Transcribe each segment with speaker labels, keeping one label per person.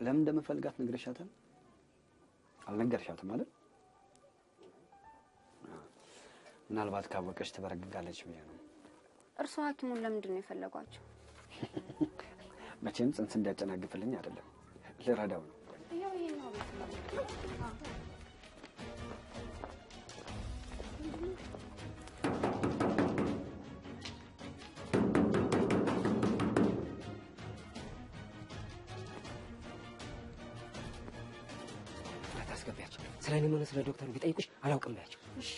Speaker 1: ለምን እንደምፈልጋት ነግረሻታል? አልነገርሻትም ማለት? ምናልባት ካወቀች ተበረግጋለች ብዬ ነው።
Speaker 2: እርሷ ሐኪሙን ለምንድን ነው የፈለጓቸው?
Speaker 1: መቼም ጽንስ እንዲያጨናግፍልኝ አይደለም፣ ልረዳው ነው።
Speaker 2: ያው ይሄ ነው ቤት ነው።
Speaker 3: አታስገቢያቸው። ስለኔ ምን ስለ ዶክተሩ ቢጠይቁሽ አላውቅም ባያቸው።
Speaker 2: እሺ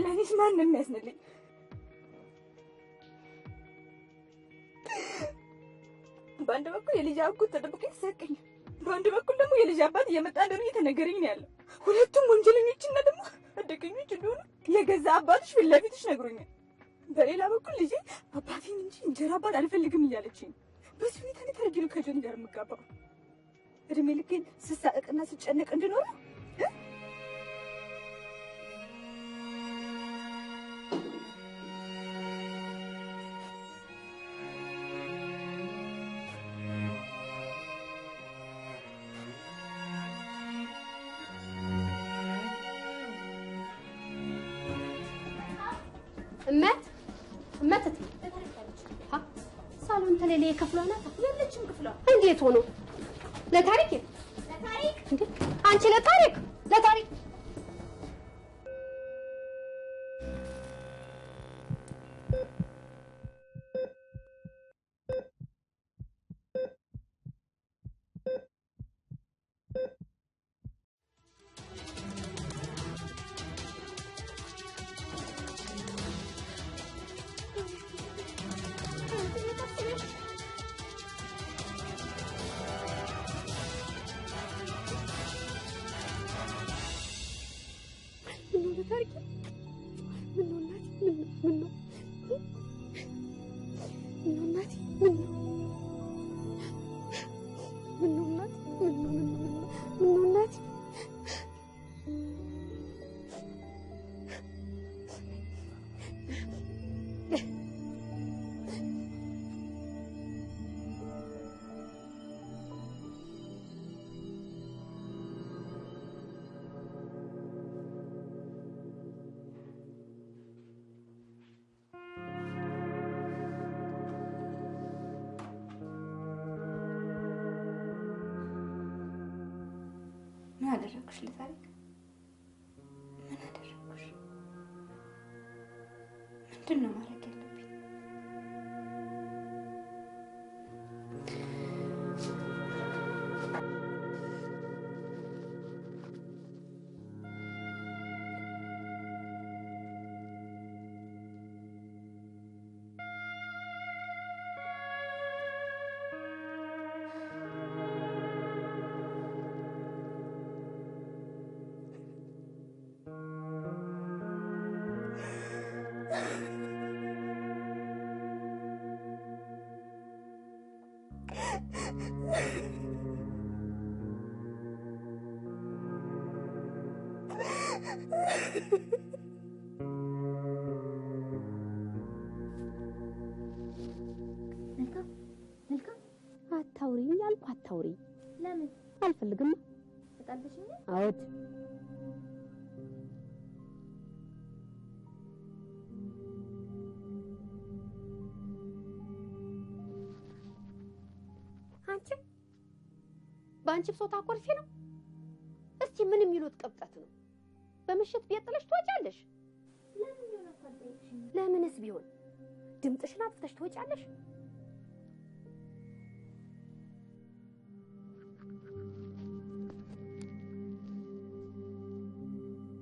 Speaker 4: ለኔስ ማን ነው የሚያስነልኝ? በአንድ በኩል የልጅ አጎት ተደብቆ ይሰቀኝ፣ በአንድ በኩል ደግሞ የልጅ አባት እየመጣ እንደሆነ እየተነገረኝ ነው ያለው። ሁለቱም ወንጀለኞችና ደግሞ አደገኞች እንደሆኑ የገዛ አባትሽ ፊት ለፊትሽ ነግሮኛል። በሌላ በኩል ልጄ አባቴን እንጂ እንጀራ አባት አልፈልግም እያለችኝ፣ በዚህ ሁኔታ ላይ ተረጅ ነው ከጆኒ ጋር የምጋባው። እድሜ ልኬን ስሳቀቅና ስጨነቅ እንድኖር
Speaker 5: እመት ሀ ሳሎን ተለለ የከፍሏና የለችም ክፍሏ እንዴት ሆኖ ለታሪክ እንዴ አንቺ ለታሪክ
Speaker 2: ምን አደረግሽ ለታሪክ? ምን አደረግሽ? ምንድን ነው ማድረግ ያለብኝ?
Speaker 5: መልካም አታውሪ ያልኩ አታውሪ።
Speaker 2: ለምን
Speaker 5: አልፈልግም።
Speaker 2: ተጣልተሽኝ?
Speaker 5: አዎት አንቺ በአንቺ ብሶት አኮርፊ ነው። እስቲ ምን የሚሉት ቅብጠት ነው? በምሽት ቤት ጥለሽ ትወጫለሽ? ለምንስ ቢሆን ድምፅሽን አጥፍተሽ ትወጫለሽ?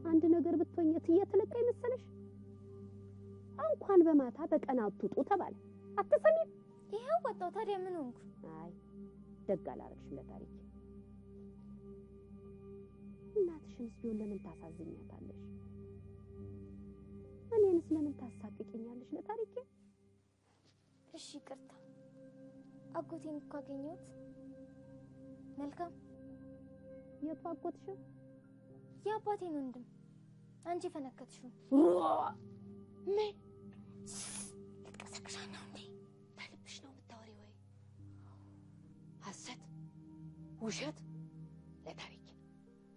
Speaker 5: አንድ ነገር ብትሆኝ እየተለቀ ይመስልሽ? እንኳን በማታ በቀን አትውጡ ተባለ። አትሰሚም?
Speaker 2: ይሄው ወጣው። ታዲያ ምን ሆንኩ?
Speaker 5: አይ ደግ አላረግሽም ለታሪክ። እናትሽንስ ቢሆን ለምን ታሳዝኛታለሽ? እኔንስ ለምን ታሳቅቂኛለሽ ለታሪክ?
Speaker 2: እሺ ይቅርታ። አጎቴን እኮ አገኘሁት። መልካም
Speaker 5: የቱ አጎትሽ?
Speaker 2: የአባቴን ወንድም አንቺ ፈነከትሽው።
Speaker 5: ምን ልትቀሰቅሻት ነው እንዴ? በልብሽ ነው የምታወሪ ወይ? ሐሰት ውሸት ለታሪክ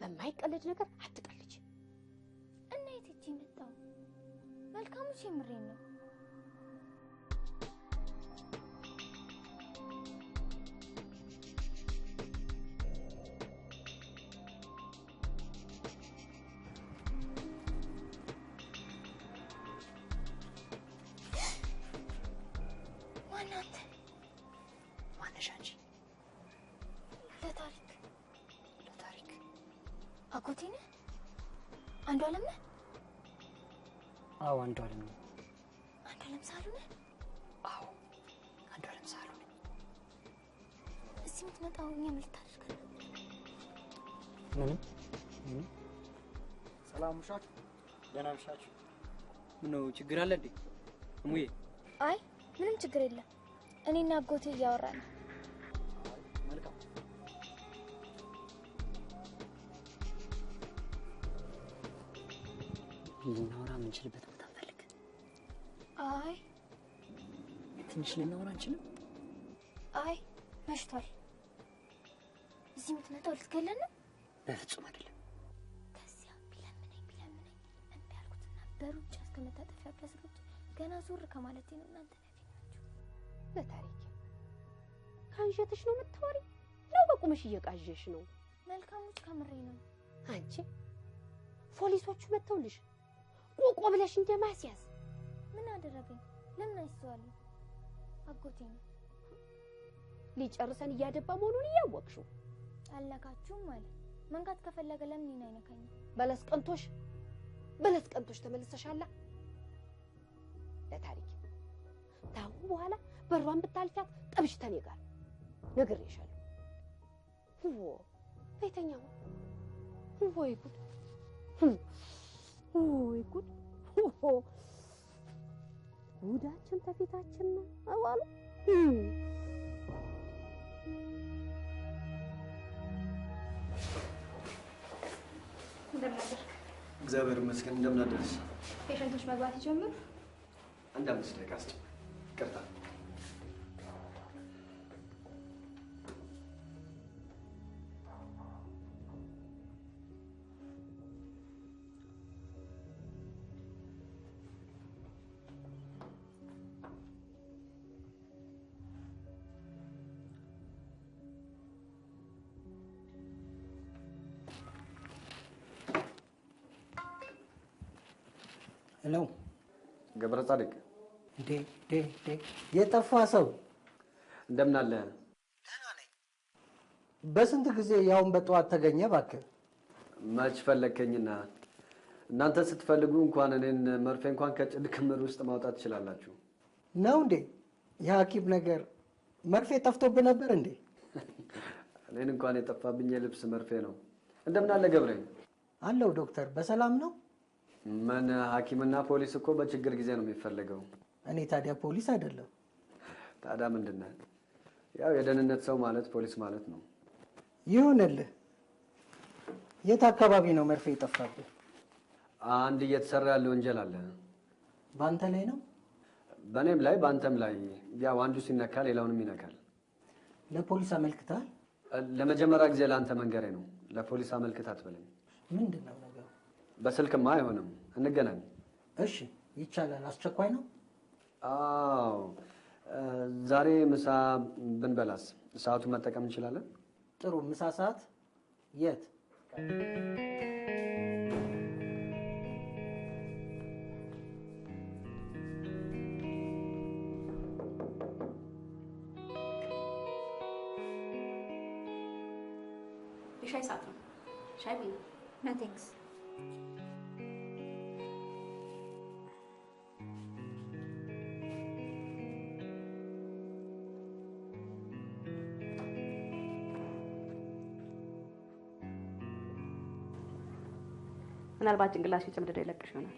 Speaker 5: በማይቀለድ ነገር አትቀልጅ።
Speaker 2: እና የት ሂጅ መጣሁ? መልካሙ የምሬን ነው። አጎቴ ነህ? አንዷለም ነህ?
Speaker 1: አዎ አንዷለም ነኝ።
Speaker 2: አንዷለም ሳሉ ነህ?
Speaker 1: አዎ አንዷለም ሳሉ ነኝ።
Speaker 2: እዚህ የምትመጣው እኛ ምን ልታደርግ ነው?
Speaker 1: ምንም።
Speaker 6: ሰላም ምሻችሁ? ደህና ምሻችሁ? ምነው ችግር አለ እንዴ እሙዬ?
Speaker 2: አይ ምንም ችግር የለም። እኔና አጎቴ እያወራን ነው።
Speaker 6: መልካም።
Speaker 1: ልናወራ የምንችልበት ቦታ እንፈልግ።
Speaker 2: አይ
Speaker 1: ትንሽ ልናወራ እንችልም?
Speaker 2: አይ መሽቷል። እዚህ የምትመጣው ልትገለን ነው?
Speaker 1: በፍጹም አይደለም።
Speaker 2: ከዚያ ቢለምነኝ እምቢ አልኩትና በሩጫ እስከ መታጠፊያ ድረስ ሮጬ ገና ዞር ከማለቴ ነው እናንተ ያገኛችሁ።
Speaker 5: ለታሪክ ካንጀትሽ ነው የምታወሪ ነው? በቁምሽ እየቃዠሽ ነው?
Speaker 2: መልካሙች ከምሬ ነው።
Speaker 5: አንቺ ፖሊሶቹ መተውልሽ ቆቆ ብለሽ እንደማስያዝ
Speaker 2: ምን አደረገኝ? ለምን አይስተዋልም? አጎቴ ነው
Speaker 5: ሊጨርሰን እያደባ መሆኑን እያወቅሽው
Speaker 2: አልነካችሁም ማለት መንካት ከፈለገ ለምን ይና አይነካኝ?
Speaker 5: በለስ ቀንቶሽ ተመልሰሻላ። ለታሪክ ታው በኋላ በሯን ብታልፊያት ጠብሽ ተኔ ጋር ነግሬሻለሁ። ቤተኛው ወይ ጉድ ወይ ጉድ! ጉዳችን ተፊታችን ነው አዋሉ።
Speaker 7: እንደምን አደርክ?
Speaker 8: እግዚአብሔር ይመስገን። እንደምን አደርሽ?
Speaker 7: ፔሸንቶች መግባት ይጀምሩ።
Speaker 8: አንድ 5 ደቂቃ አስጨምር። ይቅርታ።
Speaker 6: ሄሎ
Speaker 8: ገብረ ጻድቅ
Speaker 6: የጠፋ ሰው
Speaker 8: እንደምን አለ?
Speaker 6: በስንት ጊዜ ያውን በጠዋት ተገኘ እባክህ?
Speaker 8: መች ፈለከኝና? እናንተ ስትፈልጉ እንኳን እኔን መርፌ እንኳን ከጭድ ክምር ውስጥ ማውጣት ትችላላችሁ።
Speaker 6: ነው እንዴ? የሐኪም ነገር መርፌ ጠፍቶብህ ነበር እንዴ?
Speaker 8: እኔን እንኳን የጠፋብኝ የልብስ መርፌ ነው። እንደምን አለ ገብረ?
Speaker 6: አለው ዶክተር፣ በሰላም ነው?
Speaker 8: ምን ሐኪምና ፖሊስ እኮ በችግር ጊዜ ነው የሚፈልገው።
Speaker 6: እኔ ታዲያ ፖሊስ አይደለም።
Speaker 8: ታዲያ ምንድን ነህ? ያው የደህንነት ሰው ማለት ፖሊስ ማለት ነው።
Speaker 6: ይሁንልህ። የት አካባቢ ነው መርፌ የጠፋብህ?
Speaker 8: አንድ እየተሰራ ያለ ወንጀል አለ።
Speaker 6: በአንተ ላይ ነው?
Speaker 8: በእኔም ላይ በአንተም ላይ። ያው አንዱ ሲነካ ሌላውንም ይነካል።
Speaker 6: ለፖሊስ አመልክተሃል?
Speaker 8: ለመጀመሪያ ጊዜ ለአንተ መንገሬ ነው። ለፖሊስ አመልክት አትበለኝ።
Speaker 6: ምንድን ነው ነገሩ?
Speaker 8: በስልክማ አይሆንም። እንገናኝ።
Speaker 6: እሺ ይቻላል። አስቸኳይ ነው?
Speaker 8: አዎ። ዛሬ ምሳ ብንበላስ? ሰዓቱን መጠቀም እንችላለን?
Speaker 6: ጥሩ። ምሳ ሰዓት የት?
Speaker 7: የሻይ ሰዓት ነው። ሻይ ቢኒ?
Speaker 2: ኖ ቴንክስ።
Speaker 7: ምናልባት ጭንቅላትሽ ጭምድዶ ይለቅሽ ይሆናል።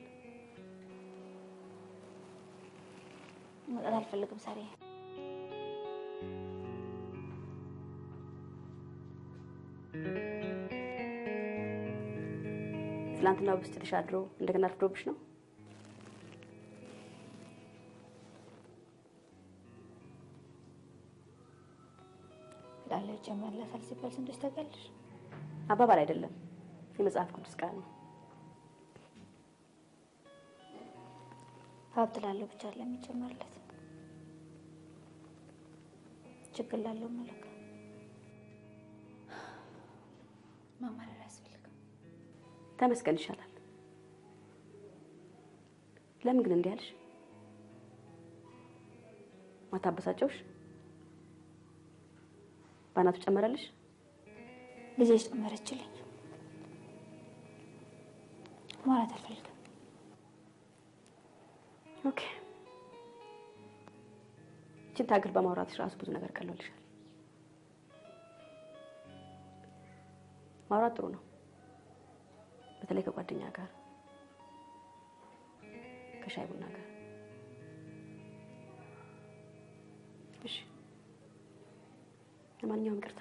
Speaker 2: መውጣት አልፈልግም ሳሪ።
Speaker 7: ትላንትና ውስጥ ተሻድሮ እንደገና አርፍዶብሽ ነው?
Speaker 2: ዳለ ጀመረላል ሲባል እንዴት ተቀልሽ?
Speaker 7: አባባል አይደለም የመጽሐፍ ቅዱስ ቃል ነው።
Speaker 2: ሀብት ላለው ብቻ ለሚጨመርለት ችግር ላለው መለካ ማማረር ያስፈልጋል።
Speaker 7: ተመስገን ይሻላል። ለምን ግን እንዲህ አልሽ? ማታበሳጨውሽ? ባናቱ ጨመረልሽ?
Speaker 2: ልጄ ጨመረችልኝ። ማለት አልፈልግም።
Speaker 7: ኦኬ እቺን ታግል በማውራትሽ ራሱ ብዙ ነገር ቀሎልሻል። ማውራት ጥሩ ነው፣ በተለይ ከጓደኛ ጋር ከሻይ ቡና ጋር። እሺ ለማንኛውም ይቅርታ።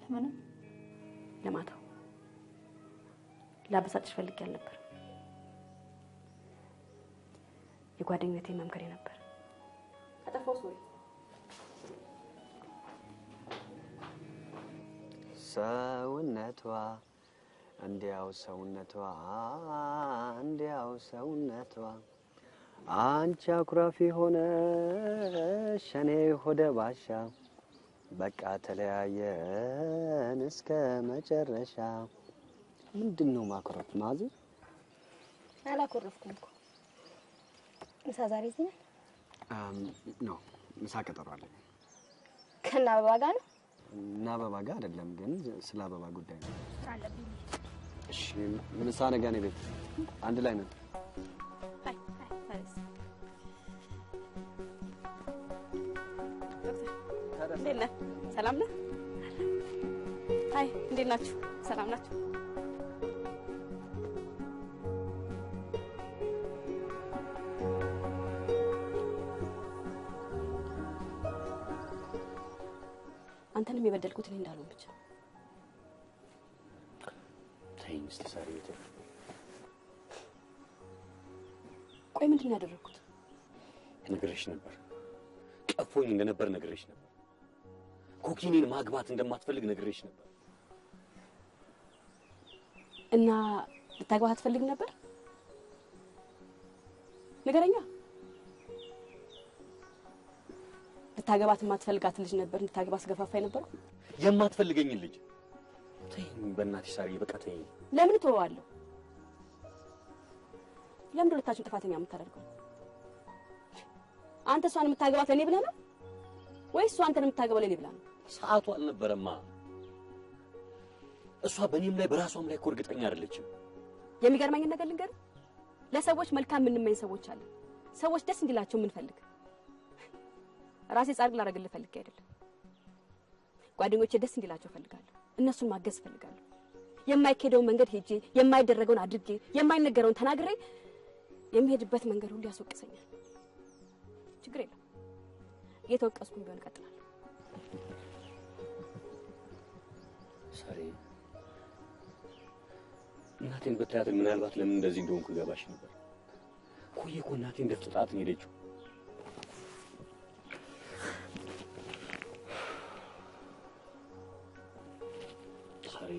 Speaker 2: ለምንም
Speaker 7: ለማታው ላበሳጭሽ ፈልጌ አልነበር። የጓደኝነቴ መምከሬ ነበር። አጠፋው ሶሪ።
Speaker 1: ሰውነቷ እንዲያው ሰውነቷ እንዲያው ሰውነቷ አንቺ አኩራፊ ሆነሽ እኔ ሆደ ባሻ በቃ ተለያየን እስከ መጨረሻ። ምንድነው ማኩረፍ ማዚ?
Speaker 2: አላኮረፍኩም እኮ። ምሳ ዛሬ እዚህ
Speaker 1: ኖ ምሳ ቀጠሮ አለኝ።
Speaker 2: ከና አበባ ጋር ነው?
Speaker 1: እና አበባ ጋር አይደለም ግን ስለ አበባ ጉዳይ ነው።
Speaker 2: አለብኝ።
Speaker 1: እሺ ምሳ ነገ ነው ቤት አንድ ላይ ነን።
Speaker 7: እንዴት ነህ? ሰላም ነህ? አይ እንዴት ናችሁ? ሰላም ናችሁ? አንተንም የበደልኩት እኔ እንዳልሆን ብቻ።
Speaker 1: ተይኝ እስቲ ሳሪ ቤት።
Speaker 7: ቆይ ምንድን ነው ያደረኩት?
Speaker 9: ነግሬሽ ነበር። ቀፎኝ እንደነበር ነግሬሽ ነበር። ኮኪኔን ማግባት እንደማትፈልግ ነግሬሽ ነበር።
Speaker 7: እና ልታገባት አትፈልግ ነበር? ንገረኛ። ልታገባት የማትፈልጋት ልጅ ነበር እንድታገባ አስገፋፋኝ ነበር?
Speaker 9: የማትፈልገኝ ልጅ? ተይኝ በእናትሽ ሳሪ፣ በቃ ተይኝ።
Speaker 7: ለምን ተወዋለሁ? ለምን ሁለታችን ጥፋተኛ የምታደርገው? አንተ እሷን የምታገባት ለኔ ብለህ ነው ወይስ እሷ አንተን የምታገባው ለኔ ብለህ ነው?
Speaker 9: ሰዓቱ አልነበረማ። እሷ በእኔም ላይ በራሷም ላይ እኮ እርግጠኛ አይደለችም።
Speaker 7: የሚገርመኝን ነገር ልንገርህ፣ ለሰዎች መልካም የምንመኝ ሰዎች አለ። ሰዎች ደስ እንዲላቸው የምንፈልግ። ራሴ ጻድቅ ላደርግልህ ፈልጌ አይደለም። ጓደኞቼ ደስ እንዲላቸው ፈልጋለሁ። እነሱን ማገዝ ፈልጋለሁ። የማይኬደውን መንገድ ሄጄ የማይደረገውን አድርጌ የማይነገረውን ተናግሬ የሚሄድበት መንገድ ሁሉ ያስወቅሰኛል። ችግር የለም፣ እየተወቀስኩም ቢሆን እቀጥላለሁ።
Speaker 9: ሳሪ፣ እናቴን ብታያት ምናልባት ለምን እንደዚህ እንደሆንኩ ይገባሽ ነበር። ቆየ እኮ እናቴን ደፍጥጣት ነው ሄደችው። ሳሪ፣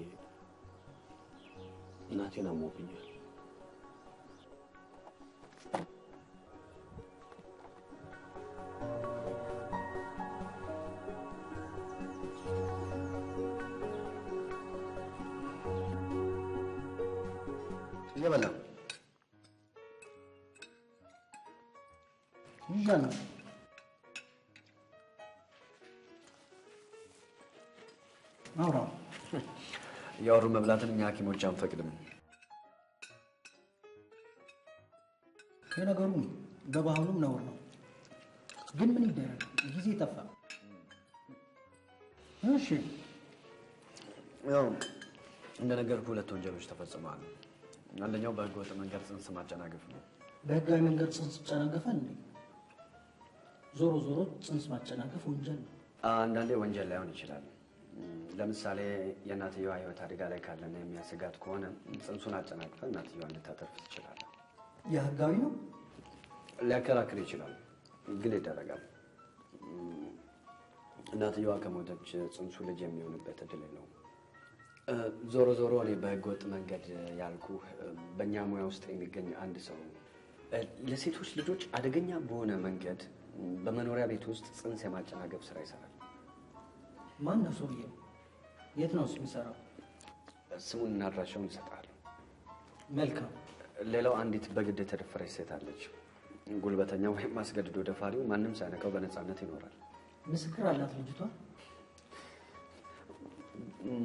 Speaker 9: እናቴን አሞብኛል።
Speaker 8: እየበላ
Speaker 6: ይዣለሁ። አውራ
Speaker 8: እያወሩ መብላትን እኛ ሐኪሞች አንፈቅድም።
Speaker 6: የነገሩ በባህሉም ነውር ነው። ግን ምን ይደረግ፣ ጊዜ ጠፋ። እሺ
Speaker 8: ያው እንደነገርኩህ ሁለት ወንጀሎች ተፈጽመዋል። አንደኛው በህገወጥ መንገድ ጽንስ ማጨናገፍ ነው።
Speaker 6: በህጋዊ መንገድ ጽንስ ይጨናገፋል እንዴ? ዞሮ ዞሮ ጽንስ ማጨናገፍ ወንጀል ነው።
Speaker 8: አንዳንዴ ወንጀል ላይሆን ይችላል።
Speaker 1: ለምሳሌ የእናትየዋ ህይወት አደጋ ላይ ካለና የሚያሰጋት ከሆነ ጽንሱን አጨናቅፈ እናትየዋን ልታተርፍ ትችላለህ።
Speaker 6: የህጋዊ ነው?
Speaker 1: ሊያከራክር ይችላል፣ ግን ይደረጋል። እናትየዋ ከሞተች ጽንሱ ልጅ የሚሆንበት እድል ነው። ዞሮ ዞሮ እኔ በህገወጥ መንገድ ያልኩ በእኛ ሙያ ውስጥ የሚገኝ አንድ ሰው ለሴቶች ልጆች አደገኛ በሆነ መንገድ በመኖሪያ ቤት ውስጥ ጽንስ የማጨናገፍ ስራ ይሰራል።
Speaker 6: ማን ነው ሰውዬው? የት ነው የሚሰራው?
Speaker 1: ስሙንና አድራሻውን እሰጥሃለሁ።
Speaker 6: መልካም።
Speaker 1: ሌላው አንዲት በግድ የተደፈረች ሴት አለች። ጉልበተኛ ወይም አስገድዶ ደፋሪው ማንም ሳይነካው በነፃነት ይኖራል።
Speaker 6: ምስክር አላት ልጅቷ?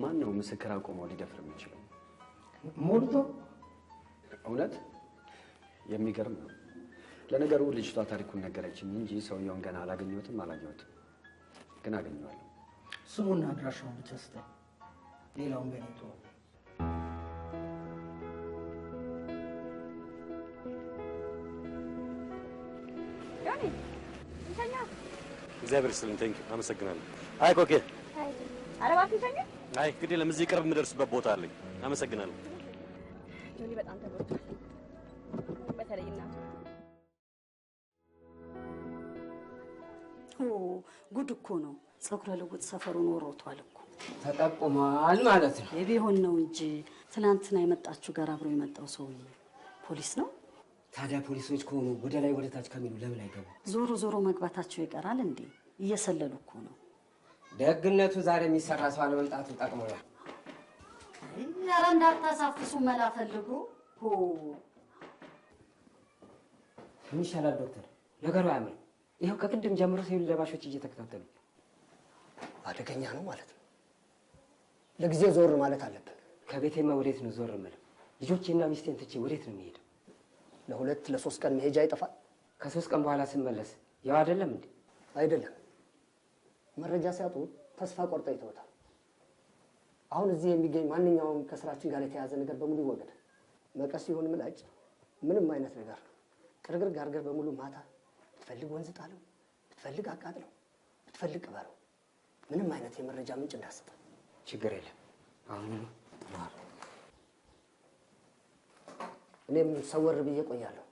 Speaker 1: ማን ነው ምስክር አቆመው ሊደፍር የሚችለው?
Speaker 6: ሞልቶ?
Speaker 1: እውነት የሚገርም ነው። ለነገሩ ልጅቷ ታሪኩን ነገረችኝ እንጂ ሰውየውን ገና አላገኘሁትም፣ ግን አገኘዋለሁ።
Speaker 6: ስሙና አድራሻውን ብቻ ስጠኝ፣ ሌላውን በኔ ተወው።
Speaker 9: እግዚአብሔር ይስጥልኝ። ቴንክ ዩ አመሰግናለሁ። አይ ኮኬ
Speaker 7: ኧረ እባክህ ተኛ።
Speaker 9: አይ እንግዲህ ለምዚህ ቅርብ የምደርስበት ቦታ አለኝ። አመሰግናለሁ።
Speaker 7: ጆኒ በጣም ተጎድቷል። በተለይ እናቱ
Speaker 10: ጉድ እኮ ነው። ፀጉረ ልውጥ ሰፈሩን ወሮቷል እኮ።
Speaker 3: ተጠቁሟል ማለት ነው።
Speaker 10: የቢሆን ነው እንጂ ትናንትና የመጣችሁ ጋር አብሮ የመጣው ሰውዬ ፖሊስ ነው።
Speaker 3: ታዲያ ፖሊሶች ከሆኑ ወደ ላይ ወደ ታች ከሚሉ ለምን አይገቡ?
Speaker 10: ዞሮ ዞሮ መግባታቸው ይቀራል እንዴ? እየሰለሉ እኮ ነው።
Speaker 3: ደግነቱ ዛሬ የሚሰራ ሰው አለመምጣቱ ጠቅሞናል።
Speaker 10: ኧረ እንዳታሳፍሱ መላ ፈልጉ።
Speaker 3: ምን ይሻላል ዶክተር? ነገሩ አያምርም። ይኸው ከቅድም ጀምሮ ሲቪል ለባሾች እየተከታተሉ
Speaker 11: አደገኛ ነው ማለት ነው። ለጊዜው ዞር ማለት አለብን።
Speaker 3: ከቤቴማ ወዴት ነው ዞር የምለው? ልጆቼና ሚስቴን ትቼ ወዴት ነው የሚሄደው?
Speaker 11: ለሁለት ለሶስት ቀን መሄጃ ይጠፋል።
Speaker 3: ከ3 ቀን በኋላ ስመለስ ያው አይደለም እንዴ?
Speaker 11: አይደለም። መረጃ ሲያጡ ተስፋ ቆርጠው ይተውታል። አሁን እዚህ የሚገኝ ማንኛውም ከስራችን ጋር የተያዘ ነገር በሙሉ ይወገዳል። መቀስ ሲሆን ምላጭ ምንም አይነት ነገር ነው። ቅርግር ጋርገር በሙሉ ማታ ብትፈልግ ወንዝ ጣለው፣ ብትፈልግ አቃጥለው፣ ብትፈልግ ቅበረው። ምንም አይነት የመረጃ ምንጭ እንዳሰጠ።
Speaker 3: ችግር የለም። አሁን ነው
Speaker 11: እኔም ሰወር ብዬ ቆያለሁ።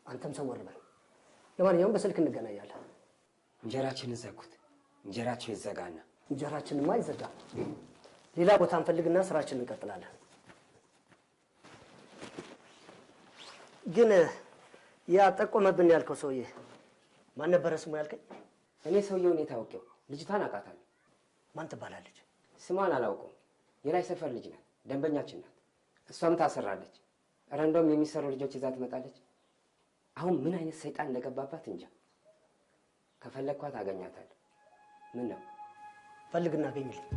Speaker 11: አንተም ሰወር በል። ለማንኛውም በስልክ እንገናኛለን።
Speaker 3: እንጀራችንን ዘጉት። እንጀራችን ይዘጋና
Speaker 11: እንጀራችንማ አይዘጋም። ሌላ ቦታ እንፈልግና ስራችንን እንቀጥላለን። ግን ያ ጠቆመብን ያልከው ሰውዬ ማን ነበረ ስሙ ያልከኝ?
Speaker 3: እኔ ሰውየውን የታወቀው ልጅቷን አውቃታለሁ።
Speaker 11: ማን ትባላለች?
Speaker 3: ስሟን አላውቀውም። የላይ ሰፈር ልጅ ናት፣ ደንበኛችን ናት። እሷም ታሰራለች። ኧረ እንደውም የሚሰሩ ልጆች ይዛ ትመጣለች። አሁን ምን አይነት ሰይጣን እንደገባባት እንጃ። ከፈለግኳት አገኛታለሁ። ምን ነው?
Speaker 11: ፈልግና አገኝልኝ።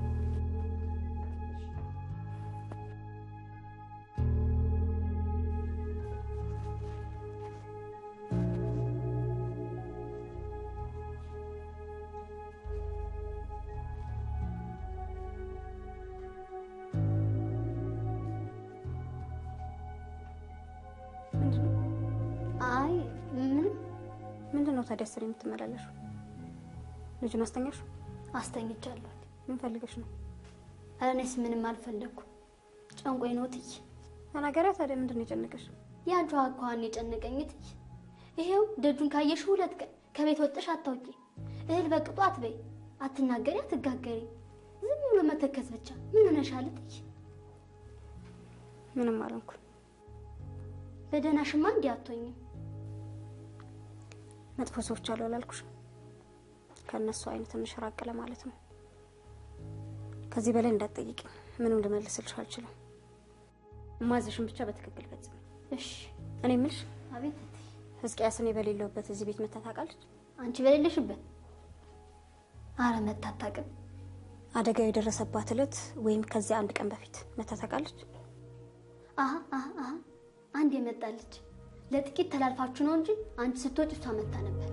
Speaker 2: አይ ምንድን ነው ታዲያ ስር የምትመላለሽው? ልጁን አስተኛሽ? አስተኝቻለሁ። ምን ፈልገሽ ነው? እኔስ ምንም አልፈለኩም። ጨንቆኝ ነው እትዬ። ተናገሪያ። ታዲያ ምንድን ነው የጨነቀሽ? ያንቺ አኳኋን የጨነቀኝ እትዬ። ይሄው ደጁን ካየሽ 2 ቀን ከቤት ወጥሽ አታውቂ። እህል በቅጡ አትበይ፣ አትናገሪ፣ አትጋገሪ። ዝም ብሎ መተከዝ ብቻ። ምን ሆነሻል እትዬ? ምንም አልሆንኩም። በደህናሽማ እንዲህ አትሆኝም። መጥፎ ሰዎች አሉ አላልኩሽም? ከነሱ አይነት ትንሽ ራቅ ለማለት ነው። ከዚህ በላይ እንዳትጠይቂ። ምንም ልመልስልሽ አልችልም። ማዘሽን ብቻ በትክክል ፈጽሚ። እሺ። እኔ የምልሽ። አቤት። ሕዝቅያስ እኔ በሌለውበት እዚህ ቤት መታ ታውቃለች? አንቺ በሌለሽበት? አረ መታ አታውቅም። አደጋው የደረሰባት ዕለት ወይም ከዚያ 1 ቀን በፊት መታ ታውቃለች? አሃ አንድ የመጣለች። ለጥቂት ተላልፋችሁ ነው እንጂ አንቺ ስትወጪ እሷ መታ ነበር።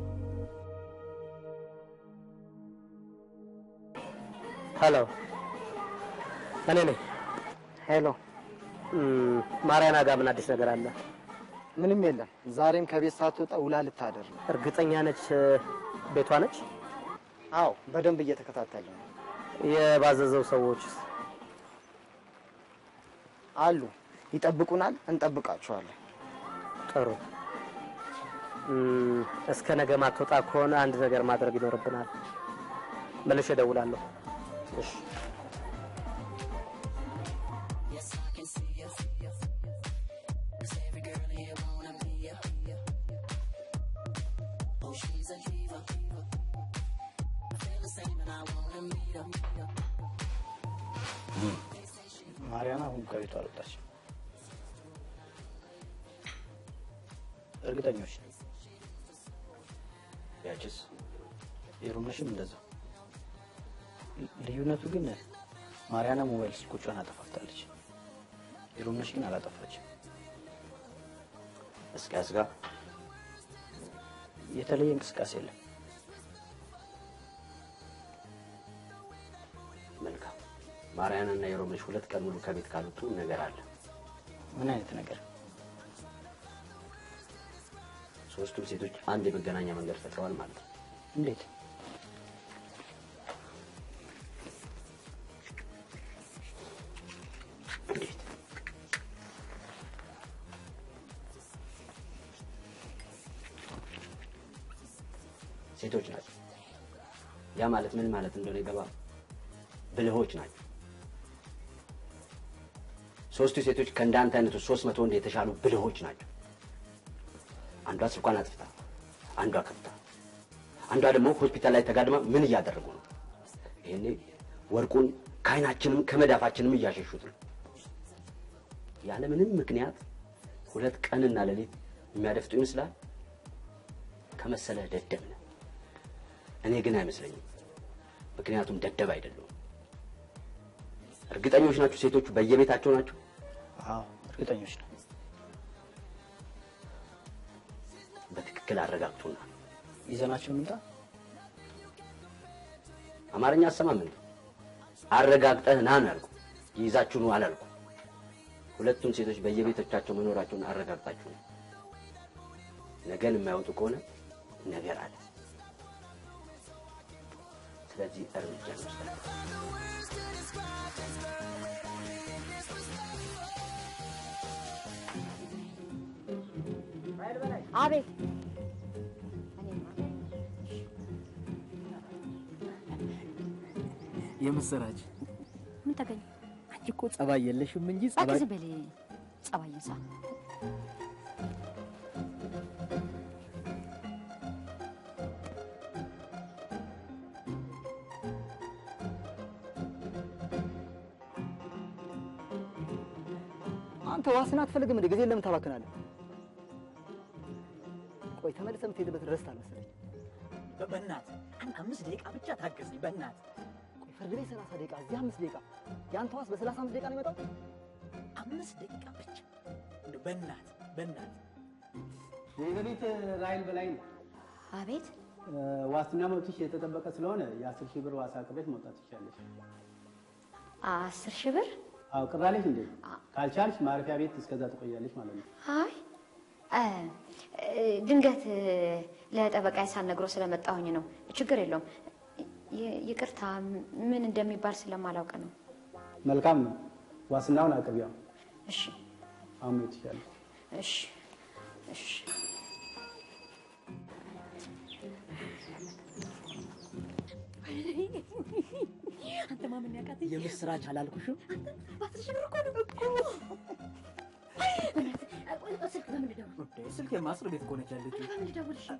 Speaker 11: ሄሎ፣ እኔ ነኝ። ሄሎ፣ ማርያና ጋር ምን አዲስ ነገር አለ?
Speaker 6: ምንም የለም። ዛሬም ከቤት ሳትወጣ ውላ ልታደር ነው።
Speaker 11: እርግጠኛ ነች ቤቷ ነች?
Speaker 6: አዎ፣ በደንብ እየተከታተለ ነው። የባዘዘው ሰዎች አሉ። ይጠብቁናል፣ እንጠብቃቸዋለን።
Speaker 12: ጥሩ። እስከ ነገ ማትወጣ ከሆነ አንድ ነገር ማድረግ ይኖርብናል። መልሼ እደውላለሁ። እሺ።
Speaker 6: ማርያም አሁን ከቤቷ አልወጣች። እርግጠኞች ነን።
Speaker 1: ያችስ
Speaker 6: የሩምነሽም እንደዛው። ልዩነቱ ግን ማርያና ሞባይል ስልኮቿን አጠፋፍታለች። የሩምነሽ ግን አላጠፋችም።
Speaker 1: እስኪያስ ጋር
Speaker 6: የተለየ እንቅስቃሴ የለም።
Speaker 1: መልካም። ማርያንና የሩምነሽ 2 ቀን ሙሉ ከቤት ካልወጡ ነገር አለ።
Speaker 6: ምን አይነት ነገር?
Speaker 1: ሶስቱም ሴቶች አንድ የመገናኛ መንገድ ፈጥረዋል ማለት ነው።
Speaker 6: እንዴት?
Speaker 1: ሴቶች ናቸው። ያ ማለት ምን ማለት እንደሆነ ይገባ? ብልሆች ናቸው። ሶስቱ ሴቶች ከእንዳንተ አይነቱ 300 ወንድ የተሻሉ ብልሆች ናቸው። አንዷ ስልኳን አጥፍታ፣ አንዷ ከፍታ፣ አንዷ ደግሞ ሆስፒታል ላይ ተጋድማ ምን እያደረጉ ነው? ይሄኔ ወርቁን ከዓይናችንም ከመዳፋችንም እያሸሹት ነው። ያለ ምንም ምክንያት 2 ቀንና ሌሊት የሚያደፍጡ ይመስላል። ከመሰለህ ደደብ ነህ። እኔ ግን አይመስለኝም። ምክንያቱም ደደብ አይደሉም። እርግጠኞች ናችሁ? ሴቶቹ በየቤታቸው ናቸው?
Speaker 6: አዎ እርግጠኞች ነን።
Speaker 1: በትክክል አረጋግጡና
Speaker 6: ይዘናቸው እንምጣ።
Speaker 1: አማርኛ አሰማም እንዴ? አረጋግጠህ ና ነው ያልኩህ። ይዛችሁ ነው አላልኩም። 2ቱም ሴቶች በየቤቶቻቸው መኖራቸውን አረጋግጣችሁ ነው። ነገን የማይወጡ ከሆነ ነገር አለ። ስለዚህ እርምጃ እንወስዳለን።
Speaker 5: አቤት።
Speaker 6: የምስራች
Speaker 5: ምን ተገኘ?
Speaker 6: አንቺ እኮ ጸባይ የለሽም እንጂ ጸባይ
Speaker 5: ዝም በል። ጸባይ እንሳ
Speaker 11: አንተ ዋስና አትፈልግም እንዴ? ጊዜ ለምን ታባክናለህ? ቆይ ተመልሰህ የምትሄድበት ረስታል መሰለኝ።
Speaker 6: በእናትህ አንድ 5 ደቂቃ ብቻ ታገሰኝ። በእናትህ
Speaker 11: ቆይ ፍርድ ቤት 30 ደቂቃ፣ እዚህ 5 ደቂቃ። ያንተ ዋስ በ35 ደቂቃ ነው የሚመጣው።
Speaker 6: 5 ደቂቃ ብቻ እንደው በእናትህ
Speaker 13: የሌሊት ራይል በላይ ነው።
Speaker 5: አቤት።
Speaker 13: ዋስትና መብትሽ የተጠበቀ ስለሆነ የ10,000 ብር ዋስ አቅርበሽ መውጣት ትችላለሽ።
Speaker 5: 10,000 ብር?
Speaker 13: አዎ ቅር አለሽ እንዴ? ካልቻልሽ ማረፊያ ቤት እስከዛ ትቆያለሽ ማለት ነው።
Speaker 5: አይ ድንገት ለጠበቃ ሳልነግረው ስለመጣሁኝ ነው። ችግር የለውም። ይቅርታ ምን እንደሚባል ስለማላውቅ ነው።
Speaker 13: መልካም ነው። ዋስናውን አቅርቢያው።
Speaker 5: እሺ
Speaker 13: አሁን ነው ትችላለሽ።
Speaker 5: እሺ እሺ። አንተ ማምን ያቃተኝ
Speaker 6: የምስራች አላልኩሽም? ስልክ የማስር ቤት እኮ ነች ያለችው።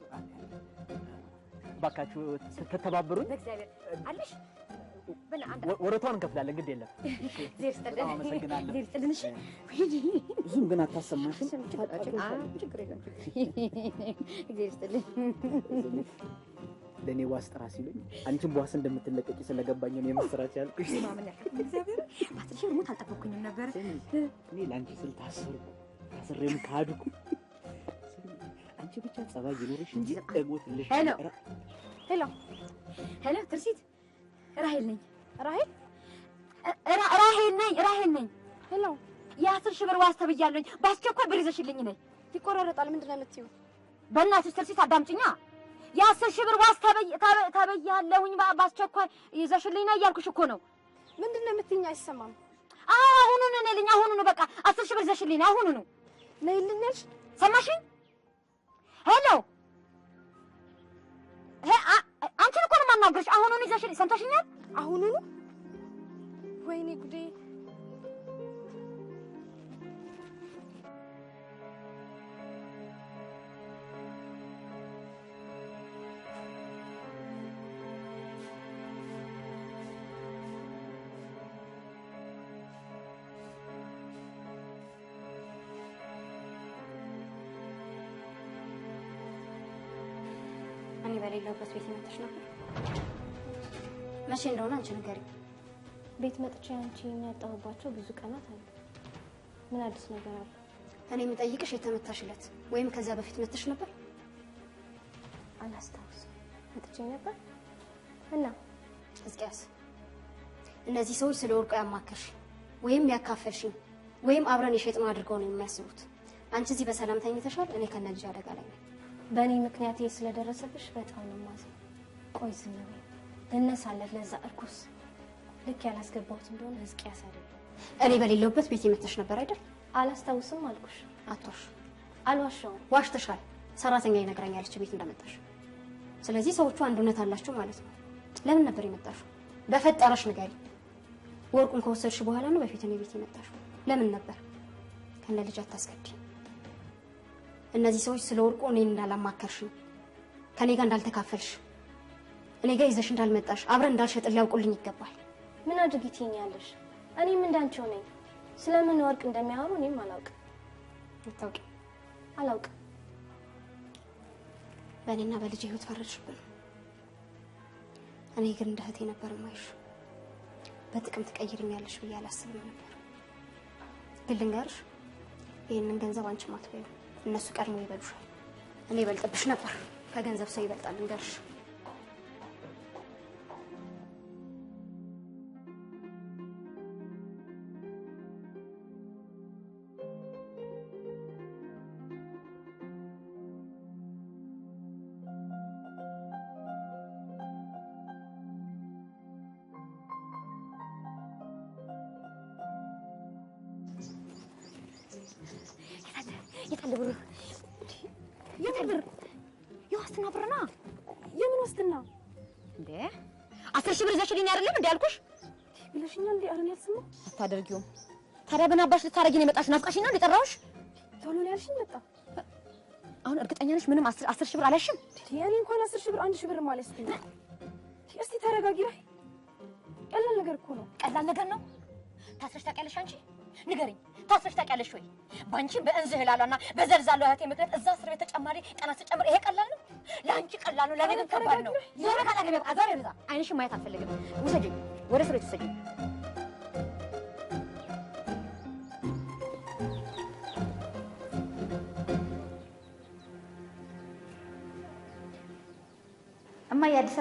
Speaker 6: እባካችሁ ተተባበሩኝ። ወረቷን እንከፍላለን። ግድ የለም። አመሰግናለሁ። ብዙም ግን አታሰማሽም? ለእኔ ዋስ ጥራ ሲሉኝ አንቺን በዋስ እንደምትለቀቂ ስለገባኝ ነው የምስራች ያልኩሽ።
Speaker 5: አልጠበኩኝም ነበር።
Speaker 6: እኔ ለአንቺ ስል ታስሬም ካድኩ። አንቺ ብቻ ጸባይ ይኖርሽ እንጂ እሞትልሽ።
Speaker 5: ሄሎ ሄሎ ሄሎ፣ ትርሲት ራሄል ነኝ። ራሄል ራሄል ነኝ። ሄሎ፣ የ10,000 ብር ዋስ ተብያለሁኝ። በአስቸኳይ ብር ይዘሽልኝ ነኝ። ይቆራረጣል። ምንድን ነው የምትይው? በእናትሽ ትርሲት አዳምጪኛ።
Speaker 14: የ10,000 ብር ዋስ ተበያለሁኝ ባስቸኳይ ይዘሽልኝ ነው እያልኩሽ እኮ ነው።
Speaker 4: ምንድን ነው የምትይኝ? አይሰማም።
Speaker 14: አሁኑኑ ነይልኝ፣ አሁኑኑ በቃ 10,000 ብር ይዘሽልኝ ነው አሁኑኑ።
Speaker 4: ነይልኝ አልሽ?
Speaker 14: ሰማሽኝ? ሄሎ አንቺን እኮ ነው የማናግርሽ። አሁኑኑ ይዘሽልኝ። ሰምተሽኛል?
Speaker 4: አሁኑኑ? ወይኔ ጉዴ!
Speaker 2: እኔ በሌለውበት ቤት መጥተሽ ነበር? መቼ እንደሆነ አንቺ ንገሪኝ።
Speaker 15: ቤት መጥቼ አንቺ የሚያጣሁባቸው ብዙ ቀናት አሉ። ምን አዲስ ነገር አለ?
Speaker 2: እኔ የምጠይቅሽ የተመታሽለት ወይም ከዛ በፊት መጥተሽ ነበር?
Speaker 15: አላስታውስም። መጥቼ ነበር እና
Speaker 2: ሕዝቅያስ፣ እነዚህ ሰዎች ስለ ወርቁ ያማከርሽ ወይም ያካፈልሽኝ ወይም አብረን የሸጥነው አድርገው ነው የሚያስቡት። አንቺ እዚህ በሰላም ተኝተሻል፣ እኔ ከነ ልጅ አደጋ ላይ ነኝ።
Speaker 15: በእኔ ምክንያት ይሄ ስለደረሰብሽ በጣም ነው የማዝነው። ቆይ ዝም በይ። ልነሳለት ለዛ እርኩስ ልክ ያላስገባሁት እንደሆነ ሕዝቅያስ አይደለም።
Speaker 2: እኔ በሌለውበት ቤት መጥተሽ ነበር አይደል?
Speaker 15: አላስታውስም አልኩሽ።
Speaker 2: አትዋሽ።
Speaker 15: አልዋሻውም።
Speaker 2: ዋሽተሻል። ሰራተኛ ይነግረኛለች ቤት እንደመጣሽ። ስለዚህ ሰዎቹ አንድ እውነት አላቸው ማለት ነው። ለምን ነበር የመጣሽው? በፈጠረሽ ንገሪ። ወርቁን ከወሰድሽ በኋላ ነው በፊት እኔ ቤት የመጣሽው? ለምን ነበር? ከነ ልጅ አታስገድኝ። እነዚህ ሰዎች ስለ ወርቁ እኔን እንዳላማከርሽ፣ ከኔ ጋር እንዳልተካፈልሽ፣ እኔ ጋር ይዘሽ እንዳልመጣሽ፣ አብረን እንዳልሸጥን ሊያውቁልኝ ይገባል።
Speaker 15: ምን አድርጊ ትይኛለሽ? እኔም እንዳንቺው ነኝ። ስለምን ወርቅ እንደሚያወሩ እኔም አላውቅም።
Speaker 2: አታውቂም?
Speaker 15: አላውቅም።
Speaker 2: በእኔና በልጅ ህይወት ፈረድሽብን። እኔ ግን እንደ እህቴ ነበር የማይሽ። በጥቅም ትቀይርኛለሽ ብዬ አላስብም ነበር። ግን ልንገርሽ፣ ይህንን ገንዘብ አንቺ ማትበይው፣ እነሱ ቀድሞ ይበሉሻል። እኔ ይበልጥብሽ ነበር። ከገንዘብ ሰው ይበልጣል። ልንገርሽ።
Speaker 14: የታለ ብሩ? የታለ ብር? የዋስትና ብር ነው።
Speaker 15: የምን ዋስትና
Speaker 14: እንዴ? 10,000 ብር ይዘሽልኝ አይደለም እንዴ ያልኩሽ?
Speaker 15: ብለሽኛል እንዴ? አረን ያልሰማው
Speaker 14: አታደርጊውም። ታዲያ በናባሽ ልታረጊ ነው የመጣሽ? ናፍቀሽኝ ነው እንዴ ጠራሁሽ?
Speaker 15: ቶሎ ነው ያልሽኝ። መጣ።
Speaker 14: አሁን እርግጠኛ ነሽ ምንም 10,000 ብር አላልሽም?
Speaker 15: ያኔ እንኳን 10,000 ብር 1,000 ብር ማለት ነው። እስቲ ተረጋጊ። ቀላል ነገር እኮ ነው።
Speaker 14: ቀላል ነገር ነው? ታስረሽ ታውቂያለሽ አንቺ? ንገሪኝ፣ ታስረሽ ታውቂያለሽ ወይ? ባንቺ በእንዝህላሏና በዘልዛሏ እህቴ ምክንያት እዛ እስር ቤት ተጨማሪ ቀናት ተጨምር። ይሄ ቀላል ነው? ለአንቺ ቀላል ነው፣ ለኔ ግን ከባድ ነው። ዞር ካላገበ አዛር ይብዛ። አይንሽን ማየት አልፈልግም። ውሰጂኝ፣ ወደ እስር ቤት ውሰጂኝ።
Speaker 2: እማዬ አዲስ